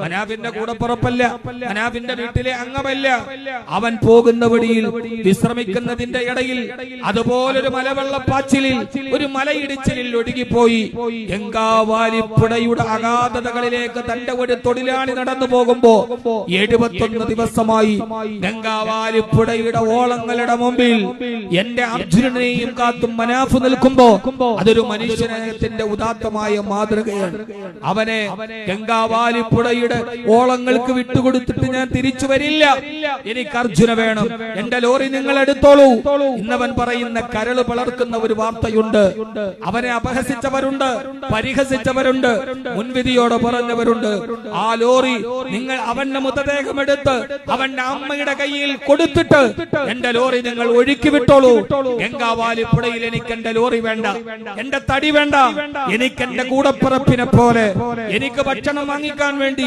മനാഫിന്റെ കൂടപ്പുറപ്പല്ല, മനാഫിന്റെ വീട്ടിലെ അംഗമല്ല. അവൻ പോകുന്ന വഴിയിൽ വിശ്രമിക്കുന്നതിന്റെ ഇടയിൽ അതുപോലൊരു മലവെള്ളപ്പാച്ചിലിൽ ഒരു മലയിടിച്ചിലിൽ ഒഴുകിപ്പോയി. ഗംഗാവാലിപ്പുഴയുടെ അഗാധതകളിലേക്ക് തന്റെ ഒരു തൊഴിലാളി നടന്നു പോകുമ്പോ 71 ദിവസമായി ഗംഗാവാലിപ്പുഴയുടെ ഓളങ്ങളുടെ മുമ്പിൽ എന്റെ അർജുനനെയും കാത്തും മനാഫ് നിൽക്കുമ്പോ അതൊരു മനുഷ്യനത്തിന്റെ ഉദാത്തമായ മാതൃകയാണ്. അവനെ ഗംഗാവാലിപ്പുഴ ഓളങ്ങൾക്ക് വിട്ടുകൊടുത്തിട്ട് ഞാൻ തിരിച്ചു വരില്ല, എനിക്ക് അർജുന വേണം, എന്റെ ലോറി നിങ്ങൾ എടുത്തോളൂ. ഇന്നവൻ പറയുന്ന കരള് പിളർക്കുന്ന ഒരു വാർത്തയുണ്ട്. അവനെ അപഹസിച്ചവരുണ്ട്, പരിഹസിച്ചവരുണ്ട്, മുൻവിധിയോടെ പറഞ്ഞവരുണ്ട്. ആ ലോറി നിങ്ങൾ അവന്റെ മൃതദേഹം എടുത്ത് അവന്റെ അമ്മയുടെ കയ്യിൽ കൊടുത്തിട്ട് എന്റെ ലോറി നിങ്ങൾ ഒഴുക്കി വിട്ടോളൂ. ഗംഗാവാലിപ്പുഴയിൽ എനിക്ക് എന്റെ ലോറി വേണ്ട, എന്റെ തടി വേണ്ട, എനിക്ക് എന്റെ കൂടപ്പിറപ്പിനെ പോലെ എനിക്ക് ഭക്ഷണം വാങ്ങിക്കാൻ വേണ്ടി